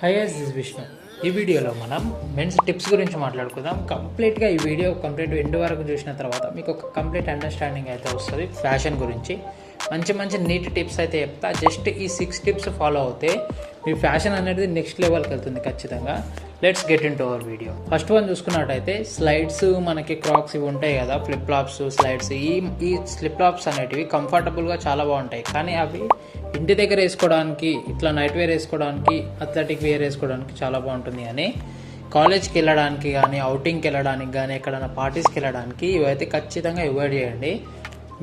Hi guys, this Vishnu. ఈ వీడియోలో మనం మెన్స్ టిప్స్ గురించి మాట్లాడుకుందాం. కంప్లీట్గా ఈ వీడియో ఎండ్ వరకు చూసిన తర్వాత మీకు ఒక కంప్లీట్ అండర్స్టాండింగ్ అయితే వస్తుంది ఫ్యాషన్ గురించి. మంచి నీట్ టిప్స్ అయితే చెప్తా. జస్ట్ ఈ 6 టిప్స్ ఫాలో అవుతే మీ ఫ్యాషన్ అనేది నెక్స్ట్ లెవెల్కి వెళ్తుంది ఖచ్చితంగా. Let's get in to our video. First one చూసుకున్నట్టయితే స్లైడ్స్, మనకి క్రాక్స్ ఇవి ఉంటాయి కదా, ఫ్లిప్ ఫ్లాప్స్, స్లైడ్స్. ఈ ఫ్లిప్ ఫ్లాప్స్ అనేటివి కంఫర్టబుల్గా చాలా బాగుంటాయి, కానీ అవి ఇంటి దగ్గర వేసుకోవడానికి, ఇట్లా నైట్ వేర్ వేసుకోవడానికి, అథ్లెటిక్ వేర్ వేసుకోవడానికి చాలా బాగుంటుంది. కానీ కాలేజ్కి వెళ్ళడానికి కానీ, అవుటింగ్కి వెళ్ళడానికి కానీ, ఎక్కడైనా పార్టీస్కి వెళ్ళడానికి ఇవైతే ఖచ్చితంగా అవాయిడ్ చేయండి.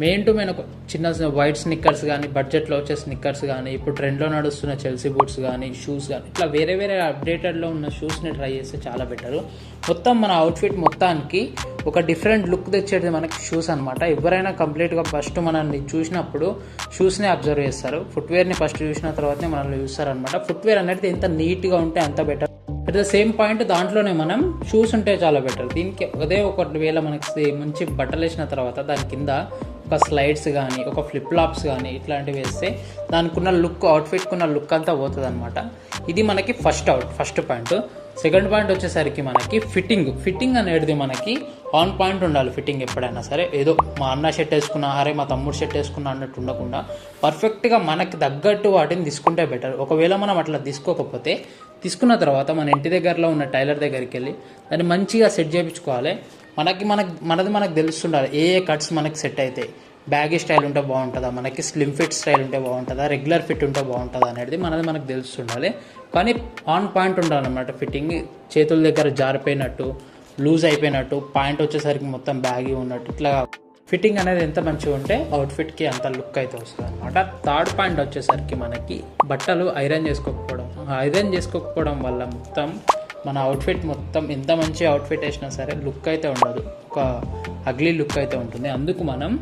మెయిన్ టు మెయిన్ ఒక చిన్న వైట్ స్నిక్కర్స్ కానీ, బడ్జెట్లో వచ్చే స్నిక్కర్స్ కానీ, ఇప్పుడు ట్రెండ్లో నడుస్తున్న చెల్సీ బూట్స్ కానీ, షూస్ కానీ, ఇట్లా వేరే అప్డేటెడ్లో ఉన్న షూస్ని ట్రై చేస్తే చాలా బెటరు. మొత్తం మన అవుట్ఫిట్ మొత్తానికి ఒక డిఫరెంట్ లుక్ తెచ్చేది మనకి షూస్ అనమాట. ఎవరైనా కంప్లీట్గా ఫస్ట్ మనల్ని చూసినప్పుడు షూస్ని అబ్జర్వ్ చేస్తారు. ఫుట్వేర్ని ఫస్ట్ చూసిన తర్వాతనే మనల్ని చూస్తారనమాట. ఫుట్వేర్ అనేది ఎంత నీట్గా ఉంటే అంత better. At the same point దాంట్లోనే మనం షూస్ ఉంటే చాలా బెటర్. దీనికి ఒకవేళ మనకి మంచి బట్టలు వేసిన తర్వాత దాని కింద ఒక స్లైడ్స్ కానీ, ఒక ఫ్లిప్ ఫ్లాప్స్ కానీ ఇట్లాంటివి వేస్తే దానికి ఉన్న లుక్, అవుట్ఫిట్కున్న లుక్ అంతా పోతుంది అనమాట. ఇది మనకి ఫస్ట్ పాయింట్. సెకండ్ పాయింట్ వచ్చేసరికి మనకి ఫిట్టింగ్ అనేది మనకి ఆన్ పాయింట్ ఉండాలి. ఫిట్టింగ్ ఎప్పుడైనా సరే ఏదో మా అన్న షర్ట్ వేసుకున్నా, అరే మా తమ్ముడు షర్ట్ వేసుకున్నా అన్నట్టు ఉండకుండా పర్ఫెక్ట్గా మనకి తగ్గట్టు వాటిని తీసుకుంటే బెటర్. ఒకవేళ మనం అట్లా తీసుకోకపోతే, తీసుకున్న తర్వాత మన ఇంటి దగ్గరలో ఉన్న టైలర్ దగ్గరికి వెళ్ళి దాన్ని మంచిగా సెట్ చేయించుకోవాలి. మనకు తెలుస్తుండాలి ఏ కట్స్ మనకి సెట్ అవుతాయి. బ్యాగీ స్టైల్ ఉంటే బాగుంటుందా, మనకి స్లిమ్ ఫిట్ స్టైల్ ఉంటే బాగుంటుందా, రెగ్యులర్ ఫిట్ ఉంటే బాగుంటుందా అనేది మనకు తెలుస్తుండాలి. కానీ ఆన్ పాయింట్ ఉండాలన్నమాట. ఫిట్టింగ్ చేతుల దగ్గర జారిపోయినట్టు, లూజ్ అయిపోయినట్టు, పాయింట్ వచ్చేసరికి మొత్తం బ్యాగీ ఉన్నట్టు, ఇట్లా ఫిట్టింగ్ అనేది ఎంత మంచిగా ఉంటే అవుట్ఫిట్కి అంత లుక్ అయితే వస్తుంది అనమాట. థర్డ్ పాయింట్ వచ్చేసరికి మనకి బట్టలు ఐరన్ చేసుకోకపోవడం వల్ల మొత్తం మన అవుట్ఫిట్ మొత్తం ఎంత మంచి అవుట్ఫిట్ వేసినా సరే లుక్ అయితే ఉండదు, ఒక అగ్లీ లుక్ అయితే ఉంటుంది. అందుకు మనం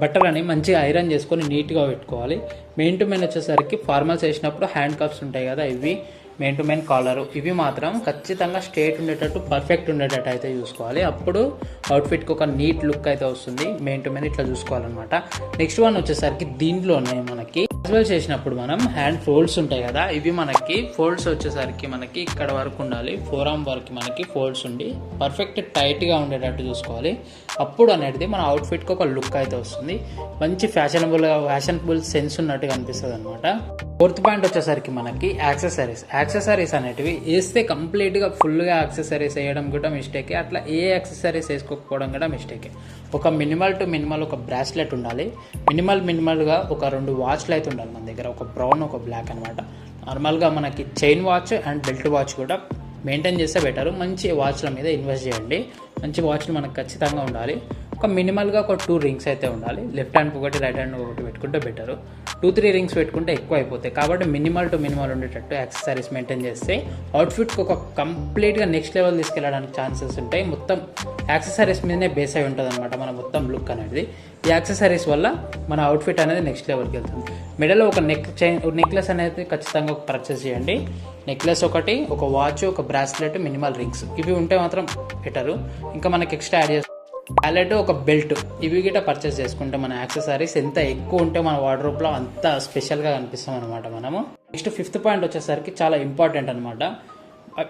బట్టలని మంచిగా ఐరన్ చేసుకొని నీట్గా పెట్టుకోవాలి. మెయిన్ టు మెయిన్ వచ్చేసరికి ఫార్మల్స్ వేసినప్పుడు హ్యాండ్ కప్స్ ఉంటాయి కదా, ఇవి మెయిన్ టు మెయిన్ కాలరు, ఇవి మాత్రం ఖచ్చితంగా స్ట్రేట్ ఉండేటట్టు, పర్ఫెక్ట్ ఉండేటట్టు అయితే చూసుకోవాలి. అప్పుడు అవుట్ఫిట్కి ఒక నీట్ లుక్ అయితే వస్తుంది. మెయిన్ టు మెయిన్ ఇట్లా చూసుకోవాలన్నమాట. నెక్స్ట్ వన్ వచ్చేసరికి దీంట్లోనే మనకి క్యాజువల్ చేసినప్పుడు మనం హ్యాండ్ ఫోల్డ్స్ ఉంటాయి కదా, ఇవి మనకి ఫోల్డ్స్ వచ్చేసరికి మనకి ఇక్కడ వరకు ఉండాలి. ఫోర్ ఆర్మ్ వరకు మనకి ఫోల్డ్స్ ఉండి పర్ఫెక్ట్ టైట్గా ఉండేటట్టు చూసుకోవాలి. అప్పుడు అనేది మన అవుట్ఫిట్కి ఒక లుక్ అయితే వస్తుంది. మంచి ఫ్యాషనబుల్ సెన్స్ ఉన్నట్టుగా అనిపిస్తుంది అనమాట. ఫోర్త్ పాయింట్ వచ్చేసరికి మనకి యాక్సెసరీస్ అనేటివి వేస్తే కంప్లీట్గా ఫుల్గా యాక్సెసరీస్ వేయడం కూడా మిస్టేకే. అట్లా ఏ యాక్సెసరీస్ వేసుకోకపోవడం కూడా మిస్టేకే. ఒక మినిమల్ ఒక బ్రాస్లెట్ ఉండాలి. మినిమల్గా ఒక 2 వాచ్లు అయితే ఉండాలి మన దగ్గర, ఒక బ్రౌన్, ఒక బ్లాక్ అనమాట. నార్మల్గా మనకి chain watch and belt watch కూడా మెయింటైన్ చేస్తే బెటర్. మంచి వాచ్ల మీద ఇన్వెస్ట్ చేయండి. మంచి వాచ్లు మనకు ఖచ్చితంగా ఉండాలి. ఒక మినిమల్గా ఒక 2 రింగ్స్ అయితే ఉండాలి. లెఫ్ట్ హ్యాండ్ ఒకటి, రైట్ హ్యాండ్ ఒకటి పెట్టుకుంటే బెటరు. 2-3 రింగ్స్ పెట్టుకుంటే ఎక్కువ అయిపోతాయి. కాబట్టి మినిమల్ ఉండేటట్టు యాక్సెసరీస్ మెయింటైన్ చేస్తే అవుట్ఫిట్కి ఒక కంప్లీట్గా నెక్స్ట్ లెవెల్ తీసుకెళ్ళడానికి ఛాన్సెస్ ఉంటాయి. మొత్తం యాక్సెసరీస్ మీదనే బేస్ అయి ఉంటుంది అనమాట మన మొత్తం లుక్ అనేది. ఈ యాక్సెసరీస్ వల్ల మన అవుట్ఫిట్ అనేది నెక్స్ట్ లెవెల్కి వెళ్తుంది. మెడలో ఒక నెక్లెస్ అనేది ఖచ్చితంగా పర్చేస్ చేయండి. నెక్లెస్ ఒకటి, ఒక వాచ్, ఒక బ్రాస్లెట్, మినిమల్ రింగ్స్, ఇవి ఉంటే మాత్రం బెటరు. ఇంకా మనకి ఎక్స్ట్రా యాడ్ చేస్తే వ్యాలెట్, ఒక బెల్ట్, ఇవి గిట్ట పర్చేస్ చేసుకుంటే మన యాక్సెసరీస్ ఎంత ఎక్కువ ఉంటే మన వార్డ్రోబ్లో అంత స్పెషల్గా కనిపిస్తాం అనమాట మనము. నెక్స్ట్ 5th పాయింట్ వచ్చేసరికి చాలా ఇంపార్టెంట్ అనమాట.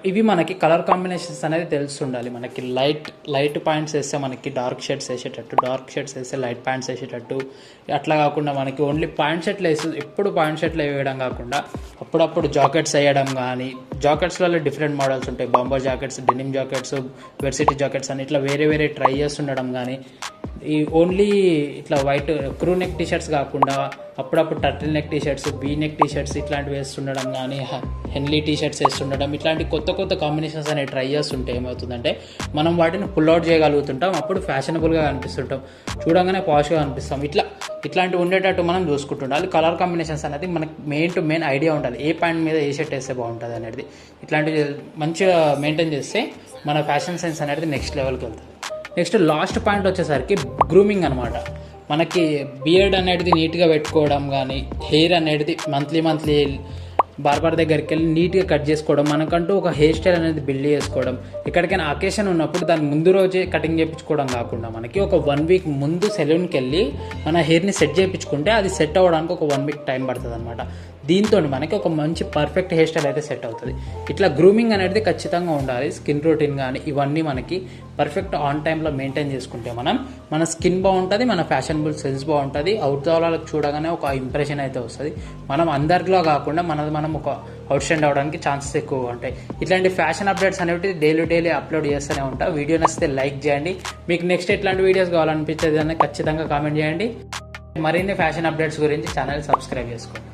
ఇవి మనకి కలర్ కాంబినేషన్స్ అనేది తెలుస్తుండాలి. మనకి లైట్ పాయింట్స్ వేస్తే మనకి డార్క్ షేడ్స్ వేసేటట్టు, డార్క్ షేడ్స్ వేస్తే లైట్ పాయింట్స్ వేసేటట్టు, అట్లా కాకుండా మనకి ఓన్లీ పాయింట్ షర్ట్లు ఎప్పుడు పాయింట్ షర్ట్లు వేయడం కాకుండా అప్పుడప్పుడు జాకెట్స్ వేయడం కానీ, జాకెట్స్లలో డిఫరెంట్ మోడల్స్ ఉంటాయి. Bomber jackets, denim jackets, varsity jackets అని ఇట్లా వేరే ట్రై చేస్తుండడం కానీ, ఈ ఓన్లీ ఇట్లా వైట్ క్రూ నెక్ టీషర్ట్స్ కాకుండా అప్పుడప్పుడు turtle neck t-shirts, V neck t-shirts ఇట్లాంటివి వేస్తుండడం కానీ, హెన్లీ టీషర్ట్స్ వేస్తుండడం, ఇట్లాంటి కొత్త కాంబినేషన్స్ అనేవి ట్రై చేస్తుంటే ఏమవుతుందంటే మనం వాటిని పుల్ అవుట్ చేయగలుగుతుంటాం. అప్పుడు ఫ్యాషనబుల్గా కనిపిస్తుంటాం, చూడంగానే పాష్గా కనిపిస్తాం. ఇట్లాంటివి ఉండేటట్టు మనం చూసుకుంటుండాలి. కలర్ కాంబినేషన్స్ అనేది మనకి మెయిన్ టు మెయిన్ ఐడియా ఉండాలి. ఏ పాయింట్ మీద ఏ షర్ట్ వేస్తే బాగుంటుంది అనేది. ఇట్లాంటివి మంచిగా మెయింటైన్ చేస్తే మన ఫ్యాషన్ సెన్స్ అనేది నెక్స్ట్ లెవెల్కి వెళ్తుంది. నెక్స్ట్ లాస్ట్ పాయింట్ వచ్చేసరికి గ్రూమింగ్ అనమాట. మనకి బియర్డ్ అనేది నీట్గా పెట్టుకోవడం కానీ, హెయిర్ అనేది మంత్లీ బార్బర్ దగ్గరికి వెళ్ళి నీట్గా కట్ చేసుకోవడం, మనకంటూ ఒక హెయిర్ స్టైల్ అనేది బిల్డ్ చేసుకోవడం, ఎక్కడికైనా అకేషన్ ఉన్నప్పుడు దాని ముందు రోజే కటింగ్ చేయించుకోవడం కాకుండా మనకి ఒక 1 వీక్ ముందు సెలూన్కి వెళ్ళి మన హెయిర్ని సెట్ చేయించుకుంటే అది సెట్ అవ్వడానికి ఒక 1 వీక్ టైం పడుతుంది అనమాట. దీంతో మనకి ఒక మంచి పర్ఫెక్ట్ హెయిర్ స్టైల్ అయితే సెట్ అవుతుంది. ఇట్లా గ్రూమింగ్ అనేది ఖచ్చితంగా ఉండాలి. స్కిన్ రొటీన్ కానీ ఇవన్నీ మనకి పర్ఫెక్ట్ ఆన్ టైంలో మెయింటైన్ చేసుకుంటే మన స్కిన్ బాగుంటుంది, మన ఫ్యాషనబుల్ సెన్స్ బాగుంటుంది, అవుట్ వాళ్ళకి చూడగానే ఒక ఇంప్రెషన్ అయితే వస్తుంది. మనం అందరిలో కాకుండా మనం ఒక అవుట్ స్టాండ్ అవడానికి ఛాన్సెస్ ఎక్కువగా ఉంటాయి. ఇట్లాంటి ఫ్యాషన్ అప్డేట్స్ అనేవి డైలీ అప్లోడ్ చేస్తూనే ఉంటా. వీడియో నచ్చితే లైక్ చేయండి. మీకు నెక్స్ట్ ఎట్లాంటి వీడియోస్ కావాలనిపించేది అని ఖచ్చితంగా కామెంట్ చేయండి. మరిన్ని ఫ్యాషన్ అప్డేట్స్ గురించి ఛానల్ సబ్స్క్రైబ్ చేసుకోండి.